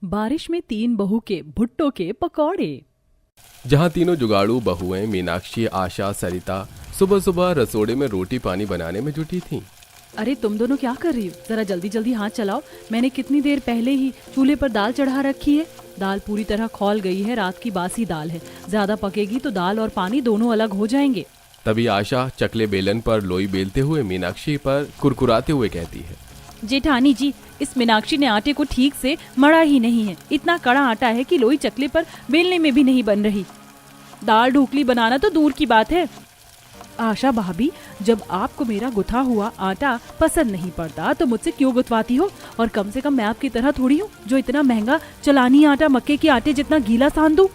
बारिश में तीन बहू के भुट्टो के पकौड़े। जहाँ तीनों जुगाड़ू बहुएं मीनाक्षी, आशा, सरिता सुबह सुबह रसोड़े में रोटी पानी बनाने में जुटी थीं। अरे तुम दोनों क्या कर रही हो? जरा जल्दी जल्दी हाथ चलाओ। मैंने कितनी देर पहले ही चूल्हे पर दाल चढ़ा रखी है। दाल पूरी तरह खौल गई है, रात की बासी दाल है। ज्यादा पकेगी तो दाल और पानी दोनों अलग हो जाएंगे। तभी आशा चकले बेलन पर लोई बेलते हुए मीनाक्षी पर कुरकुराते हुए कहती है, जेठानी जी, इस मीनाक्षी ने आटे को ठीक से मड़ा ही नहीं है। इतना कड़ा आटा है कि लोई चकले पर बेलने में भी नहीं बन रही। दाल ढोकली बनाना तो दूर की बात है। आशा भाभी, जब आपको मेरा गुथा हुआ आटा पसंद नहीं पड़ता तो मुझसे क्यों गुथवाती हो? और कम से कम मैं आपकी तरह थोड़ी हूँ जो इतना महंगा चलानी आटा मक्के के आटे जितना गीला सान दूं।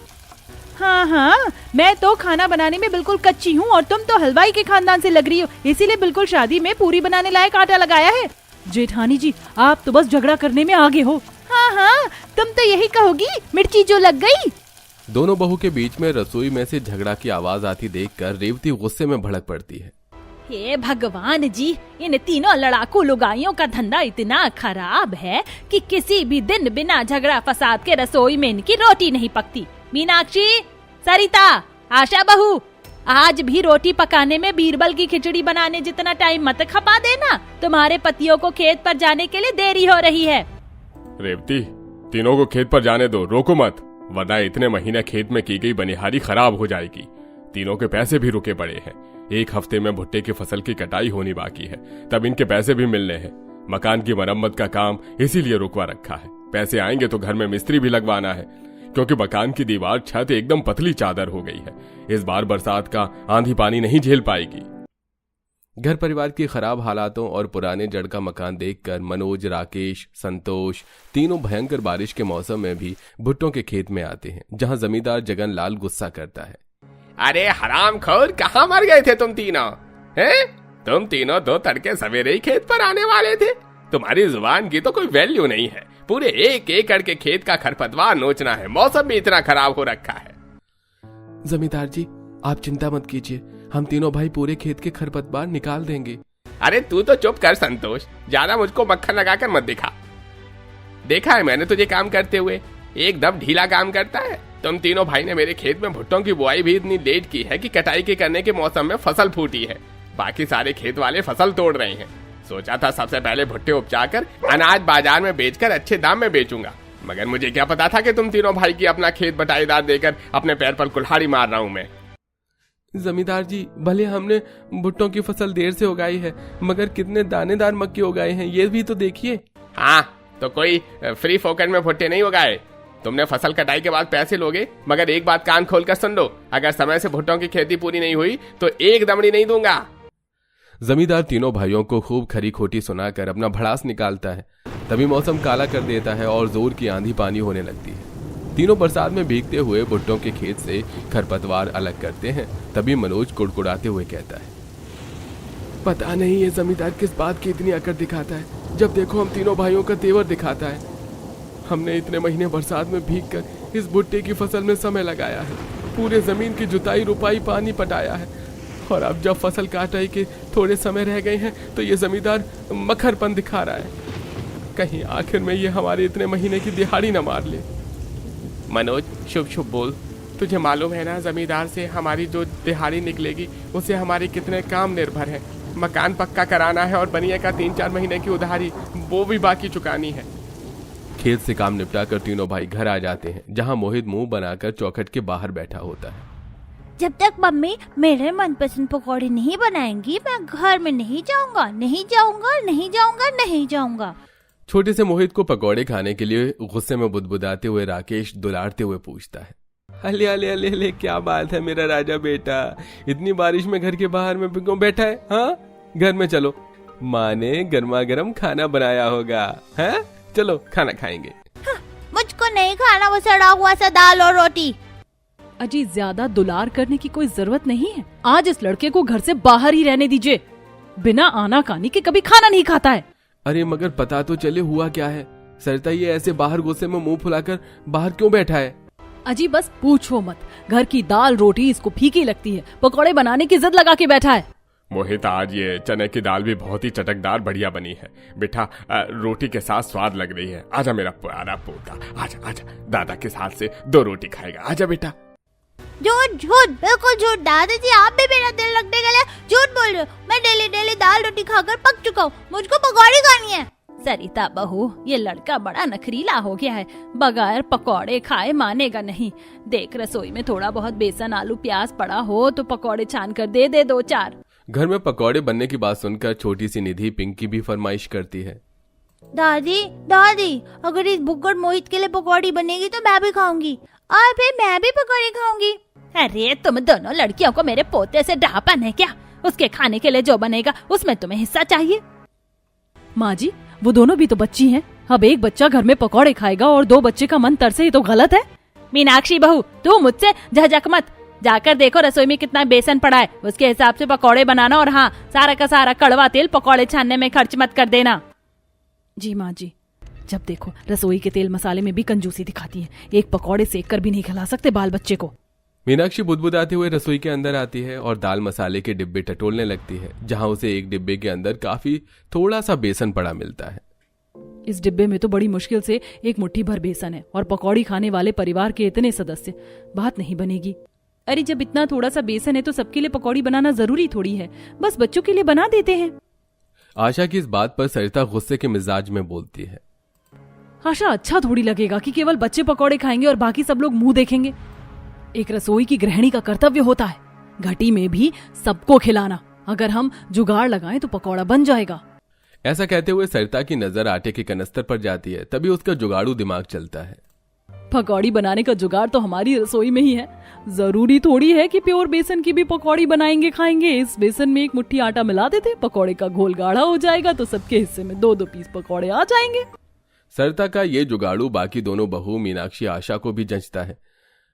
हाँ, मैं तो खाना बनाने में बिल्कुल कच्ची हूँ और तुम तो हलवाई के खानदान से लग रही हो, इसीलिए बिल्कुल शादी में पूरी बनाने लायक आटा लगाया है। जेठानी जी, आप तो बस झगड़ा करने में आगे हो। हाँ, तुम तो यही कहोगी, मिर्ची जो लग गई। दोनों बहू के बीच में रसोई में से झगड़ा की आवाज आती देखकर रेवती गुस्से में भड़क पड़ती है। हे भगवान जी, इन तीनों लड़ाकू लुगाइयों का धंधा इतना खराब है कि किसी भी दिन बिना झगड़ा फसाद के रसोई में इनकी रोटी नहीं पकती। मीनाक्षी, सरिता, आशा बहू, आज भी रोटी पकाने में बीरबल की खिचड़ी बनाने जितना टाइम मत खपा देना। तुम्हारे पतियों को खेत पर जाने के लिए देरी हो रही है। रेवती, तीनों को खेत पर जाने दो, रोको मत, वरना इतने महीने खेत में की गई बनिहारी खराब हो जाएगी। तीनों के पैसे भी रुके पड़े हैं। एक हफ्ते में भुट्टे की फसल की कटाई होनी बाकी है, तब इनके पैसे भी मिलने हैं। मकान की मरम्मत का काम इसीलिए रुकवा रखा है। पैसे आएंगे तो घर में मिस्त्री भी लगवाना है, क्योंकि मकान की दीवार छत एकदम पतली चादर हो गई है। इस बार बरसात का आंधी पानी नहीं झेल पाएगी। घर परिवार की खराब हालातों और पुराने जड़ का मकान देखकर मनोज, राकेश, संतोष तीनों भयंकर बारिश के मौसम में भी भुट्टों के खेत में आते हैं, जहां जमींदार जगन लाल गुस्सा करता है। अरे हरामखोर, कहाँ मर गए थे तुम तीनों? हैं? तुम तीनों दो तड़के सवेरे ही खेत पर आने वाले थे। तुम्हारी जुबान की तो कोई वैल्यू नहीं है। पूरे 1 एकड़ के खेत का खरपतवार नोचना है। मौसम भी इतना खराब हो रखा है। जमींदार जी, आप चिंता मत कीजिए, हम तीनों भाई पूरे खेत के खरपतवार निकाल देंगे। अरे तू तो चुप कर संतोष, ज्यादा मुझको मक्खन लगाकर मत दिखा। देखा है मैंने तुझे काम करते हुए, एकदम ढीला काम करता है। तुम तीनों भाई ने मेरे खेत में भुट्टों की बुआई भी इतनी लेट की है कि कटाई के करने के मौसम में फसल फूटी है। बाकी सारे खेत वाले फसल तोड़ रहे हैं। सोचा था सबसे पहले भुट्टे उपजा कर अनाज बाजार में बेचकर अच्छे दाम में बेचूंगा, मगर मुझे क्या पता था कि तुम तीनों भाई की अपना खेत बटाईदार देकर अपने पैर पर कुल्हाड़ी मार रहा हूं मैं। जमींदार जी, भले हमने भुट्टों की फसल देर से उगाई है, मगर कितने दानेदार मक्के उगाए हैं, ये भी तो देखिए। हाँ, तो कोई फ्री फोकट में भुट्टे नहीं उगाए। तुमने फसल कटाई के बाद पैसे लोगे, मगर एक बात कान खोलकर सुन लो, अगर समय से भुट्टों की खेती पूरी नहीं हुई तो एक दमड़ी नहीं दूंगा। जमींदार तीनों भाइयों को खूब खरी खोटी सुनाकर अपना भड़ास निकालता है। तभी मौसम काला कर देता है और जोर की आंधी पानी होने लगती है। तीनों बरसात में भीगते हुए भुट्टों के खेत से खरपतवार अलग करते हैं। तभी मनोज कुड़कुड़ाते हुए कहता है, पता नहीं ये जमींदार किस बात की इतनी अकड़ दिखाता है। जब देखो हम तीनों भाइयों का तेवर दिखाता है। हमने इतने महीने बरसात में भीगकर इस भुट्टे की फसल में समय लगाया है, पूरे जमीन की जुताई रुपाई पानी पटाया है, और अब जब फसल काटाई के थोड़े समय रह गए हैं तो ये जमींदार मखरपन दिखा रहा है। कहीं आखिर में ये हमारे इतने महीने की दिहाड़ी न मार ले। मनोज, शुभ शुभ बोल। तुझे मालूम है ना, जमींदार से हमारी जो दिहाड़ी निकलेगी उससे हमारे कितने काम निर्भर है। मकान पक्का कराना है और बनिए का 3-4 महीने की उधारी वो भी बाकी चुकानी है। खेत से काम निपटा कर तीनों भाई घर आ जाते हैं, जहां मोहित मुंह बनाकर चौखट के बाहर बैठा होता है। जब तक मम्मी मेरे मनपसंद पकौड़े नहीं बनाएंगी, मैं घर में नहीं जाऊंगा, नहीं जाऊंगा, नहीं जाऊंगा, नहीं जाऊंगा। छोटे से मोहित को पकौड़े खाने के लिए गुस्से में बुदबुदाते हुए राकेश दुलारते हुए पूछता है, अले अले अले अले, क्या बात है मेरा राजा बेटा, इतनी बारिश में घर के बाहर में क्यों बैठा है? हाँ, घर में चलो, माँ ने गर्मा गर्म खाना बनाया होगा। है, चलो खाना खाएंगे। हाँ, मुझको नहीं खाना वो सड़ा हुआ सा दाल और रोटी। अजी, ज्यादा दुलार करने की कोई जरूरत नहीं है। आज इस लड़के को घर से बाहर ही रहने दीजिए। बिना आना कानी के कभी खाना नहीं खाता है। अरे मगर पता तो चले हुआ क्या है। सरिता, ये ऐसे बाहर गुस्से में मुंह फुलाकर बाहर क्यों बैठा है? अजी बस पूछो मत, घर की दाल रोटी इसको फीकी लगती है, पकौड़े बनाने की जिद लगा के बैठा है। मोहित, आज ये चने की दाल भी बहुत ही चटकदार बढ़िया बनी है बेटा। रोटी के साथ स्वाद लग रही है। आजा मेरा प्यारा पोता, आजा आजा, दादा के साथ से 2 रोटी खाएगा। आजा बेटा। झूठ झूठ, बिल्कुल झूठ। दादाजी आप भी मेरा दिल रखने के लिए झूठ बोल रहे हो। मैं डेली डेली दाल रोटी खाकर पक चुका हूँ, मुझको पकौड़ी खानी है। सरिता बहू, ये लड़का बड़ा नखरीला हो गया है, बगैर पकौड़े खाए मानेगा नहीं। देख, रसोई में थोड़ा बहुत बेसन आलू प्याज पड़ा हो तो पकौड़े छान कर दे 2-4। घर में पकौड़े बनने की बात सुनकर छोटी सी निधि पिंकी भी फरमाइश करती है। दादी दादी, अगर इस बुक्कड़ मोहित के लिए पकौड़ी बनेगी तो मैं भी खाऊंगी, और फिर मैं भी पकौड़ी खाऊंगी। अरे तुम दोनों लड़कियों को मेरे पोते से ढापन है क्या? उसके खाने के लिए जो बनेगा उसमें तुम्हें हिस्सा चाहिए। माँ जी, वो दोनों भी तो बच्ची हैं। अब एक बच्चा घर में पकौड़े खाएगा और 2 बच्चे का मन तरसे, ये तो गलत है। मीनाक्षी बहू, तू मुझसे झझक मत। जाकर देखो रसोई में कितना बेसन पड़ा है, उसके हिसाब से पकौड़े बनाना, और हाँ, सारा का सारा कड़वा तेल पकौड़े छानने में खर्च मत कर देना। जी माँ जी, जब देखो रसोई के तेल मसाले में भी कंजूसी दिखाती है। एक पकौड़े सेक कर भी नहीं खिला सकते बाल बच्चे को। मीनाक्षी बुदबुदाते हुए रसोई के अंदर आती है और दाल मसाले के डिब्बे टटोलने लगती है, जहां उसे एक डिब्बे के अंदर काफी थोड़ा सा बेसन पड़ा मिलता है। इस डिब्बे में तो बड़ी मुश्किल से एक मुट्ठी भर बेसन है और पकौड़ी खाने वाले परिवार के इतने सदस्य, बात नहीं बनेगी। अरे जब इतना थोड़ा सा बेसन है तो सबके लिए पकौड़ी बनाना जरूरी थोड़ी है, बस बच्चों के लिए बना देते हैं। आशा की इस बात पर सरिता गुस्से के मिजाज में बोलती है। आशा, अच्छा थोड़ी लगेगा कि केवल बच्चे पकौड़े खाएंगे और बाकी सब लोग मुंह देखेंगे। एक रसोई की गृहिणी का कर्तव्य होता है घटी में भी सबको खिलाना। अगर हम जुगाड़ लगाएं तो पकौड़ा बन जाएगा। ऐसा कहते हुए सरिता की नजर आटे के कनस्तर पर जाती है, तभी उसका जुगाड़ू दिमाग चलता है। पकौड़ी बनाने का जुगाड़ तो हमारी रसोई में ही है। जरूरी थोड़ी है कि प्योर बेसन की भी पकौड़ी बनाएंगे खाएंगे। इस बेसन में एक मुट्ठी आटा मिला देते, पकौड़े का घोल गाढ़ा हो जाएगा तो सबके हिस्से में 2-2 पीस पकौड़े आ जाएंगे। सरिता का ये जुगाड़ू बाकी दोनों बहू मीनाक्षी आशा को भी जंचता है।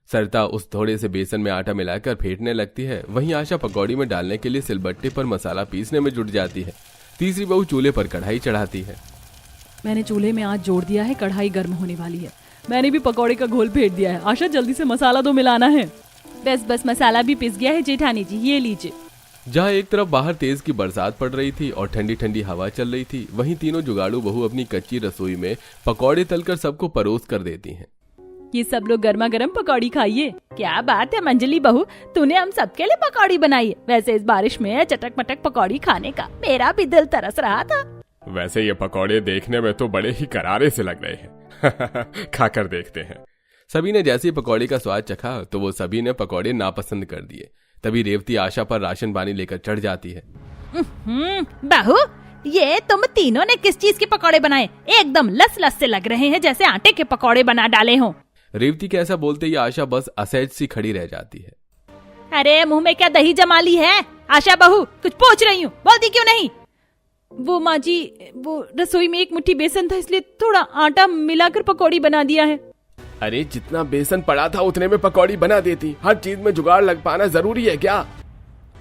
सरिता उस थोड़े से बेसन में आटा मिलाकर फेंटने लगती है, वहीं आशा पकौड़ी में डालने के लिए सिलबट्टे पर मसाला पीसने में जुट जाती है। तीसरी बहू चूल्हे पर कढ़ाई चढ़ाती है। मैंने चूल्हे में आज जोड़ दिया है, कढ़ाई गर्म होने वाली है। मैंने भी पकौड़े का घोल फेंट दिया है। आशा, जल्दी से मसाला तो मिलाना है। बस मसाला भी पिस गया है जेठानी जी, ये लीजिए। जहाँ एक तरफ बाहर तेज की बरसात पड़ रही थी और ठंडी ठंडी हवा चल रही थी, वहीं तीनों जुगाड़ू बहू अपनी कच्ची रसोई में पकौड़े तलकर सबको परोस कर देती हैं। ये सब लोग गर्मा गर्म पकौड़ी खाइए। क्या बात है मंजली बहू, तूने हम सबके लिए पकौड़ी बनाई है। वैसे इस बारिश में चटक मटक पकौड़ी खाने का मेरा भी दिल तरस रहा था। वैसे ये पकौड़े देखने में तो बड़े ही करारे से लग रहे हैं। खाकर देखते हैं। सभी ने जैसे ही पकौड़े का स्वाद चखा तो वो सभी ने पकौड़े नापसंद कर दिए। तभी रेवती आशा पर राशन पानी लेकर चढ़ जाती है। बहू, ये तुम तीनों ने किस चीज के पकौड़े बनाए? एकदम लस लस से लग रहे हैं, जैसे आटे के पकौड़े बना डाले हों। रेवती के ऐसा बोलते ही आशा बस असहज सी खड़ी रह जाती है। अरे मुंह में क्या दही जमा ली है? आशा बहू, कुछ पूछ रही हूँ, बोलती क्यों नहीं? वो माँ जी, वो रसोई में एक मुट्ठी बेसन था, इसलिए थोड़ा आटा मिलाकर पकौड़ी बना दिया है। अरे जितना बेसन पड़ा था उतने में पकौड़ी बना देती। हर चीज में जुगाड़ लग पाना जरूरी है क्या?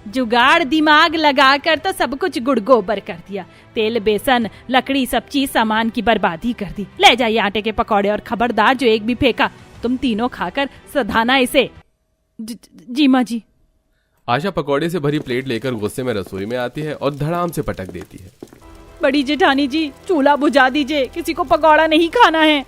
जुगाड़ दिमाग लगाकर तो सब कुछ गुड़ गोबर कर दिया। तेल बेसन लकड़ी सब चीज सामान की बर्बादी कर दी। ले जाइए आटे के पकौड़े, और खबरदार जो एक भी फेंका तुम तीनों खाकर सधाना इसे। जी माँ जी। आशा पकौड़े से भरी प्लेट लेकर गुस्से में रसोई में आती है और धड़ाम से पटक देती है। बड़ी जेठानी जी, चूल्हा बुझा दीजिए, किसी को पकौड़ा नहीं खाना है।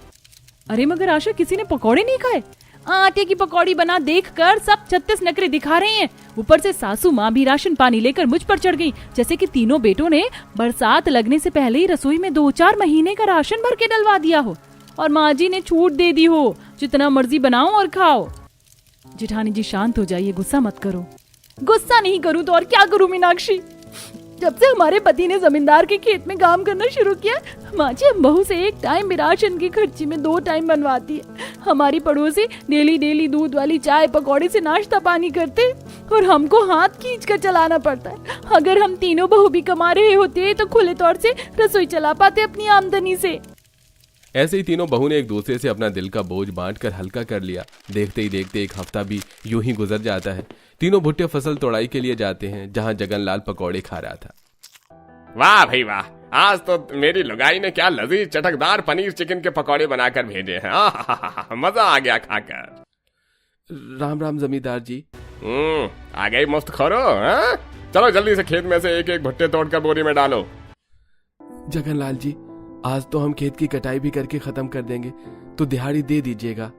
अरे मगर आशा, किसी ने पकौड़े नहीं खाए? आटे की पकौड़ी बना देखकर सब 36 नखरे दिखा रहे हैं। ऊपर से सासू माँ भी राशन पानी लेकर मुझ पर चढ़ गई, जैसे कि तीनों बेटों ने बरसात लगने से पहले ही रसोई में 2-4 महीने का राशन भर के डलवा दिया हो, और माँ जी ने छूट दे दी हो, जितना मर्जी बनाओ और खाओ। जेठानी जी शांत हो जाइए, गुस्सा मत करो। गुस्सा नहीं करूँ तो और क्या करूँ मीनाक्षी? जब से हमारे पति ने जमींदार के खेत में काम करना शुरू किया, माँ जी हम बहू से एक टाइम भी राशन की खर्ची में 2 टाइम बनवाती है। हमारी पड़ोसी डेली दूध वाली चाय पकौड़े से नाश्ता पानी करते और हमको हाथ खींच कर चलाना पड़ता है। अगर हम तीनों बहू भी कमा रहे होते तो खुले तौर से रसोई चला पाते अपनी आमदनी से। ऐसे ही तीनों बहू ने एक दूसरे से अपना दिल का बोझ बांटकर हल्का कर लिया। देखते ही देखते एक हफ्ता भी यूं ही गुजर जाता है। तीनों भुट्टे फसल तोड़ाई के लिए जाते हैं, जहां जगनलाल पकौड़े खा रहा था। वाह भाई वाह, आज तो मेरी लुगाई ने क्या लजीज चटकदार पनीर चिकन के पकौड़े बनाकर भेजे हैं। मजा आ गया खाकर। राम राम जमींदार जी। आ गई मस्त खोरो। चलो जल्दी से खेत में से एक एक भुट्टे तोड़कर बोरी में डालो। जगनलाल जी, आज तो हम खेत की कटाई भी करके खत्म कर देंगे, तो दिहाड़ी दे दीजिएगा।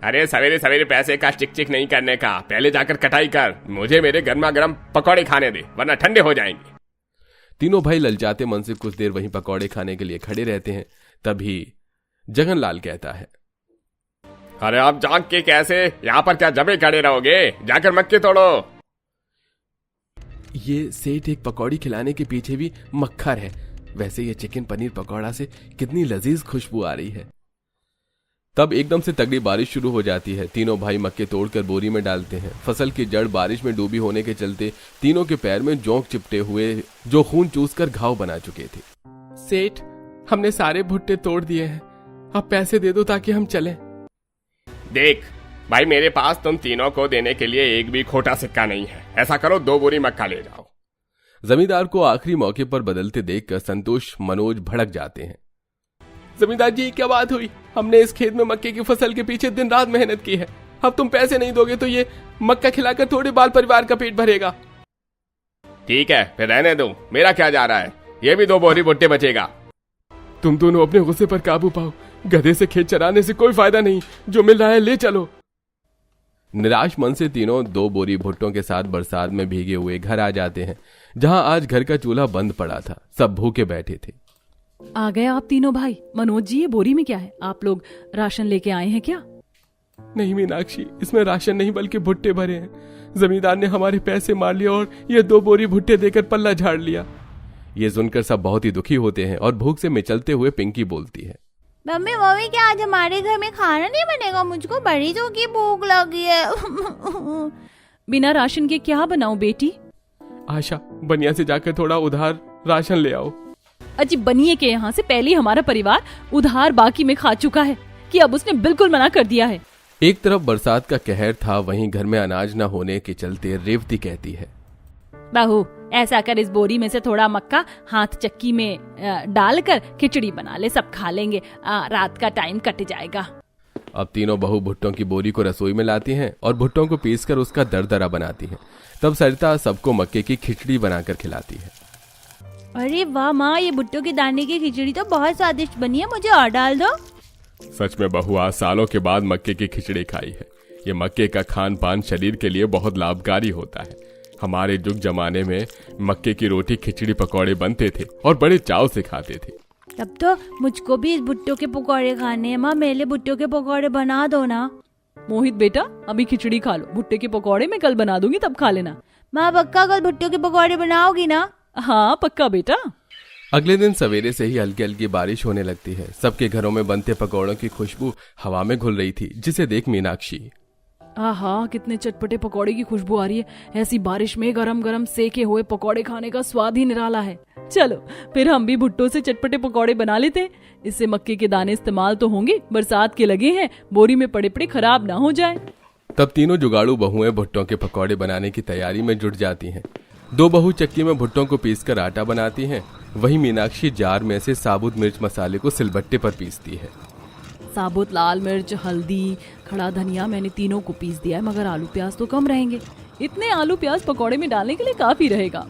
अरे सवेरे सवेरे पैसे का चिक चिक नहीं करने का, पहले जाकर कटाई कर। मुझे मेरे गर्मा गर्म पकौड़े खाने दे, वरना ठंडे हो जाएंगे। तीनों भाई ललचाते मन से कुछ देर वहीं पकौड़े खाने के लिए खड़े रहते हैं। तभी जगनलाल कहता है, अरे आप जाग के कैसे यहाँ पर क्या जमे खड़े रहोगे, जाकर मक्के तोड़ो। ये सेठ एक पकौड़ी खिलाने के पीछे भी मक्खर है। वैसे ये चिकन पनीर पकौड़ा से कितनी लजीज खुशबू आ रही है। तब एकदम से तगड़ी बारिश शुरू हो जाती है। तीनों भाई मक्के तोड़कर बोरी में डालते हैं। फसल की जड़ बारिश में डूबी होने के चलते तीनों के पैर में जोंक चिपटे हुए जो खून चूसकर घाव बना चुके थे। सेठ, हमने सारे भुट्टे तोड़ दिए हैं, अब पैसे दे दो ताकि हम चलें। देख भाई, मेरे पास तुम तीनों को देने के लिए एक भी खोटा सिक्का नहीं है। ऐसा करो, 2 बोरी मक्का ले जाओ। जमींदार को आखिरी मौके पर बदलते देखकर संतोष मनोज भड़क जाते हैं। जमींदार जी, क्या बात हुई? हमने इस खेत में मक्के की फसल के पीछे दिन रात मेहनत की है। अब तुम पैसे नहीं दोगे तो ये मक्का खिलाकर थोड़े बाल परिवार का पेट भरेगा। ठीक है, फिर रहने दो, मेरा क्या जा रहा है। ये भी 2 बोरी भुट्टे बचेगा। तुम दोनों अपने गुस्से पर काबू पाओ। गधे से खेत चराने से कोई फायदा नहीं, जो मिल रहा है ले चलो। निराश मन से तीनों 2 बोरी भुट्टों के साथ बरसात में भीगे हुए घर आ जाते हैं, जहां आज घर का चूल्हा बंद पड़ा था। सब भूखे बैठे थे। आ गए आप तीनों भाई। मनोज जी, ये बोरी में क्या है? आप लोग राशन लेके आए हैं क्या? नहीं मीनाक्षी, इसमें राशन नहीं बल्कि भुट्टे भरे हैं। जमींदार ने हमारे पैसे मार लिए और ये 2 बोरी भुट्टे देकर पल्ला झाड़ लिया। ये सुनकर सब बहुत ही दुखी होते हैं और भूख से मिचलते हुए पिंकी बोलती है, मम्मी मम्मी, क्या आज हमारे घर में खाना नहीं बनेगा? मुझको बड़ी जोर की भूख लगी है। बिना राशन के क्या बनाऊं बेटी? आशा, बनिया से जाकर थोड़ा उधार राशन ले आओ। अजी, बनिए के यहाँ से पहले ही हमारा परिवार उधार बाकी में खा चुका है कि अब उसने बिल्कुल मना कर दिया है। एक तरफ बरसात का कहर था, वहीं घर में अनाज न होने के चलते रेवती कहती है, बहू, ऐसा कर, इस बोरी में से थोड़ा मक्का हाथ चक्की में डालकर खिचड़ी बना ले, सब खा लेंगे, रात का टाइम कट जाएगा। अब तीनों बहू भुट्टों की बोरी को रसोई में लाती हैं और भुट्टों को पीसकर उसका दरदरा बनाती हैं। तब सरिता सबको मक्के की खिचड़ी बनाकर खिलाती है। अरे वाह माँ, ये भुट्टो के दाने की खिचड़ी तो बहुत स्वादिष्ट बनी है, मुझे और डाल दो। सच में बहू, आज सालों के बाद मक्के की खिचड़ी खाई है। ये मक्के का खान पान शरीर के लिए बहुत लाभकारी होता है। हमारे जुग जमाने में मक्के की रोटी खिचड़ी पकौड़े बनते थे और बड़े चाव से खाते थे। तब तो मुझको भी इस भुट्टो के पकौड़े खाने हैं। माँ, मेरे लिए भुट्टो के पकौड़े बना दो ना। मोहित बेटा, अभी खिचड़ी खा लो, भुट्टे के पकौड़े मैं कल बना दूंगी, तब खा लेना। माँ, पक्का कल भुट्टो के पकौड़े बनाओगी ना? हाँ पक्का बेटा। अगले दिन सवेरे से ही हल्की हल्की बारिश होने लगती है। सबके घरों में बनते पकौड़ों की खुशबू हवा में घुल रही थी, जिसे देख मीनाक्षी, आहा, कितने चटपटे पकौड़े की खुशबू आ रही है। ऐसी बारिश में गरम गरम सेके हुए पकौड़े खाने का स्वाद ही निराला है। चलो फिर हम भी भुट्टो से चटपटे पकौड़े बना लेते हैं। इससे मक्के के दाने इस्तेमाल तो होंगे, बरसात के लगे हैं, बोरी में पड़े पड़े खराब ना हो जाए। तब तीनों जुगाड़ू बहुएं भुट्टों के पकौड़े बनाने की तैयारी में जुट जाती हैं। 2 बहू चक्की में भुट्टों को पीसकर आटा बनाती हैं, वहीं मीनाक्षी जार में से साबुत मिर्च मसाले को सिलबट्टे पर पीसती है। साबुत लाल मिर्च, हल्दी, खड़ा धनिया मैंने तीनों को पीस दिया है, मगर आलू प्याज तो कम रहेंगे। इतने आलू प्याज पकौड़े में डालने के लिए काफी रहेगा।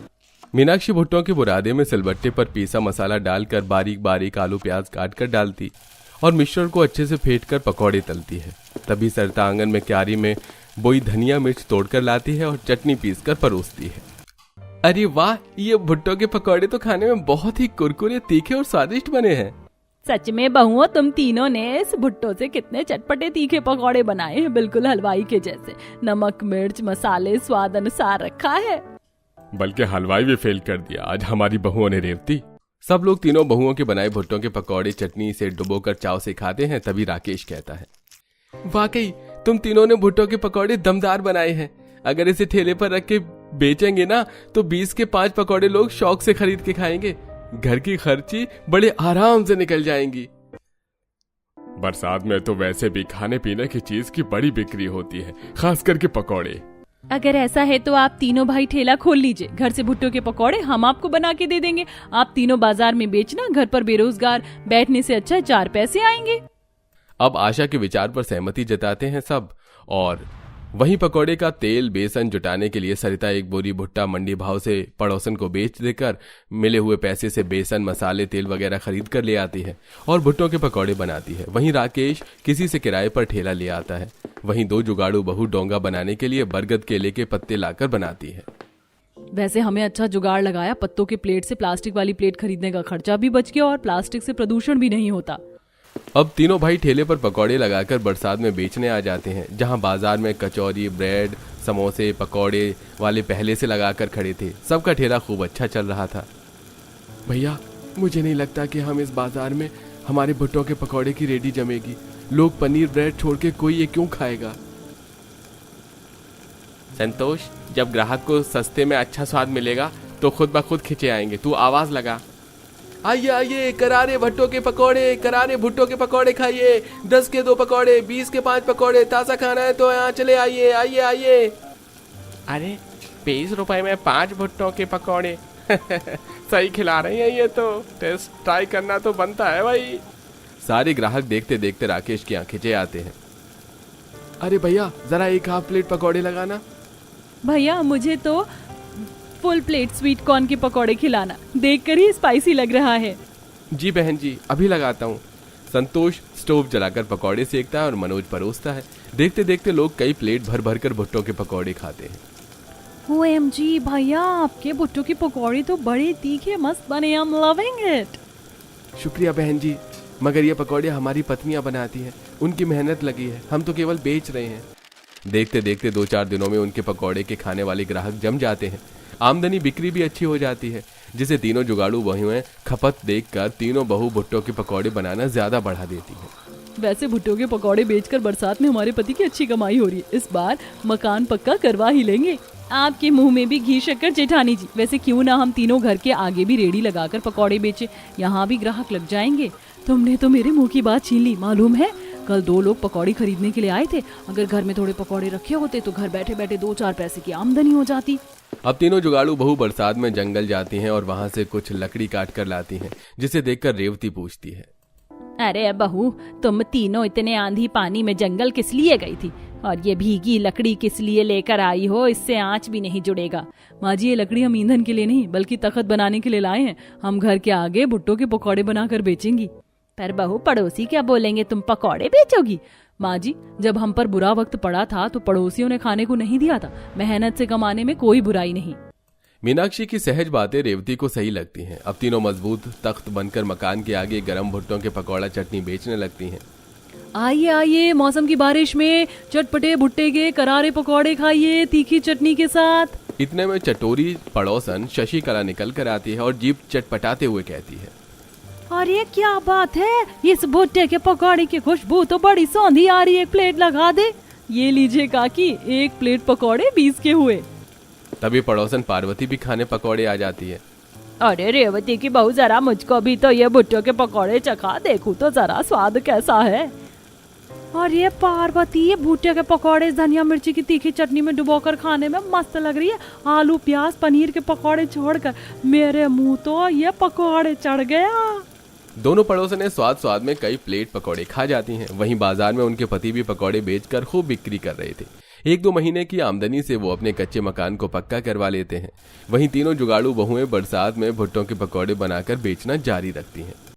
मीनाक्षी भुट्टों के बुरादे में सिलबट्टे पर पीसा मसाला डालकर बारीक बारीक आलू प्याज काट कर डालती और मिश्रण को अच्छे से फेंट कर पकौड़े तलती है। तभी सरिता आंगन में क्यारी में बोई धनिया मिर्च तोड़कर लाती है और चटनी पीसकर परोसती है। अरे वाह, ये भुट्टों के पकौड़े तो खाने में बहुत ही कुरकुरे, तीखे और स्वादिष्ट बने हैं। सच में बहुओं, तुम तीनों ने इस भुट्टो से कितने चटपटे तीखे पकौड़े बनाए हैं, बिल्कुल हलवाई के जैसे। नमक मिर्च मसाले स्वाद अनुसार रखा है। बल्कि हलवाई भी फेल कर दिया आज हमारी बहुओं ने रेवती। सब लोग तीनों बहुओं के बनाए भुट्टों के पकौड़े चटनी से डुबोकर चाव से खाते हैं। तभी राकेश कहता है, वाकई तुम तीनों ने भुट्टों के पकौड़े दमदार बनाए हैं। अगर इसे ठेले पर रख के बेचेंगे ना तो 20 के 5 पकौड़े लोग शौक से खरीद के खाएंगे। घर की खर्ची बड़े आराम से निकल जाएंगी। बरसात में तो वैसे भी खाने पीने की चीज की बड़ी बिक्री होती है, खास करके पकौड़े। अगर ऐसा है तो आप तीनों भाई ठेला खोल लीजिए, घर से भुट्टो के पकौड़े हम आपको बना के दे देंगे। आप तीनों बाजार में बेचना, घर पर बेरोजगार बैठने से अच्छा 4 पैसे आएंगे। अब आशा के विचार पर सहमति जताते हैं सब और वहीं पकौड़े का तेल बेसन जुटाने के लिए सरिता एक बोरी भुट्टा मंडी भाव से पड़ोसन को बेच देकर मिले हुए पैसे से बेसन मसाले तेल वगैरह खरीद कर ले आती है और भुट्टों के पकौड़े बनाती है। वहीं राकेश किसी से किराए पर ठेला ले आता है। वहीं दो जुगाड़ू बहू डोंगा बनाने के लिए बरगद केले के पत्ते लाकर बनाती है। वैसे हमें अच्छा जुगाड़ लगाया, पत्तों के प्लेट से प्लास्टिक वाली प्लेट खरीदने का खर्चा भी बच गया और प्लास्टिक से प्रदूषण भी नहीं होता। अब तीनों भाई ठेले पर पकौड़े लगाकर बरसात में बेचने आ जाते हैं। जहां बाजार में कचौरी, ब्रेड, समोसे, पकौड़े वाले पहले से लगाकर खड़े थे। सबका ठेला खूब अच्छा चल रहा था। भैया, मुझे नहीं लगता कि हम इस बाजार में हमारे भुट्टों के पकौड़े की रेडी जमेगी। लोग पनीर ब्रेड छोड़ के कोई ये क्यों खाएगा? संतोष, जब ग्राहक को सस्ते में अच्छा स्वाद मिलेगा तो खुद ब खुद खिंचे आएंगे। तू आवाज लगा। आइए आइए, करारे भुट्टो के पकौड़े, करारे भुट्टो के पकौड़े खाइए। 10 के 2 पकौड़े, 20 के 5 पकौड़े। ताज़ा खाना है तो यहाँ चले आइए, आइए आइए। अरे 20 रुपए में 5 भुट्टों के पकौड़े सही खिला रही हैं ये तो। टेस्ट ट्राई करना तो बनता है भाई। सारे ग्राहक देखते देखते राकेश की आंखें खिंचे आते हैं। अरे भैया, जरा एक हाफ प्लेट पकौड़े लगाना। भैया, मुझे तो फुल प्लेट स्वीट कॉर्न के पकौड़े खिलाना, देखकर ही स्पाइसी लग रहा है। जी बहन जी, अभी लगाता हूँ। संतोष स्टोव जलाकर पकौड़े सेकता है और मनोज परोसता है। देखते देखते लोग कई प्लेट भर भर कर भुट्टो के पकौड़े खाते हैं। OMG भैया, आपके भुट्टो की पकौड़े तो बड़े तीखे मस्त बने। I am loving it. शुक्रिया बहन जी, मगर ये पकौड़े हमारी पत्नियां बनाती हैं, उनकी मेहनत लगी है, हम तो केवल बेच रहे हैं। देखते देखते 2-4 दिनों में उनके पकौड़े के खाने वाले ग्राहक जम जाते हैं। आमदनी बिक्री भी अच्छी हो जाती है, जिसे तीनों जुगाड़ू बहुएं खपत देखकर तीनों बहू भुट्टो के पकौड़े बनाना ज्यादा बढ़ा देती हैं। वैसे भुट्टो के पकौड़े बेचकर बरसात में हमारे पति की अच्छी कमाई हो रही है। इस बार मकान पक्का करवा ही लेंगे। आपके मुंह में भी घी शक्कर जेठानी जी। वैसे क्यों ना हम तीनों घर के आगे भी रेडी लगाकर पकौड़े बेचे, यहाँ भी ग्राहक लग जाएंगे। तुमने तो मेरे मुंह की बात छीन ली। मालूम है, कल 2 लोग पकौड़े खरीदने के लिए आए थे। अगर घर में थोड़े पकौड़े रखे होते तो घर बैठे बैठे 2-4 पैसे की आमदनी हो जाती। अब तीनों जुगाड़ू बहू बरसात में जंगल जाती हैं और वहां से कुछ लकड़ी काट कर लाती हैं, जिसे देखकर रेवती पूछती है। अरे बहू, तुम तीनों इतने आंधी पानी में जंगल किस लिए गई थी और ये भीगी लकड़ी किस लिए लेकर आई हो? इससे आंच भी नहीं जुड़ेगा। माँ जी, ये लकड़ी हम ईंधन के लिए नहीं बल्कि तख्त बनाने के लिए लाए हैं। हम घर के आगे भुट्टो के पकौड़े बनाकर बेचेंगी। पर बहू, पड़ोसी क्या बोलेंगे? तुम पकौड़े बेचोगी? माँ जी, जब हम पर बुरा वक्त पड़ा था तो पड़ोसियों ने खाने को नहीं दिया था। मेहनत से कमाने में कोई बुराई नहीं। मीनाक्षी की सहज बातें रेवती को सही लगती हैं। अब तीनों मजबूत तख्त बनकर मकान के आगे गरम भुट्टों के पकौड़ा चटनी बेचने लगती हैं। आइए आइए, मौसम की बारिश में चटपटे भुट्टे के करारे पकौड़े खाइए तीखी चटनी के साथ। इतने में चटोरी पड़ोसन शशिकला निकल कर आती है और जीभ चटपटाते हुए कहती है, और ये क्या बात है? इस भुट्टे के पकौड़े की खुशबू तो बड़ी सौंधी आ रही है। एक प्लेट लगा दे। ये लीजिए काकी, 1 प्लेट पकौड़े 20 के हुए। तभी पड़ोसन पार्वती भी खाने पकौड़े आ जाती है। अरे रेवती की बहू, जरा मुझको भी तो ये भुट्टो के पकौड़े चखा देखूं तो जरा स्वाद कैसा है। और ये पार्वती, ये भुट्टे के पकौड़े धनिया मिर्ची की तीखी चटनी में डुबोकर खाने में मस्त लग रही है। आलू प्याज पनीर के पकौड़े छोड़कर मेरे मुंह तो ये पकौड़े चढ़ गया। दोनों पड़ोसने स्वाद में कई प्लेट पकौड़े खा जाती हैं। वहीं बाजार में उनके पति भी पकौड़े बेचकर खूब बिक्री कर रहे थे। 1-2 महीने की आमदनी से वो अपने कच्चे मकान को पक्का करवा लेते हैं। वहीं तीनों जुगाड़ू बहुएं बरसात में भुट्टों के पकौड़े बनाकर बेचना जारी रखती हैं।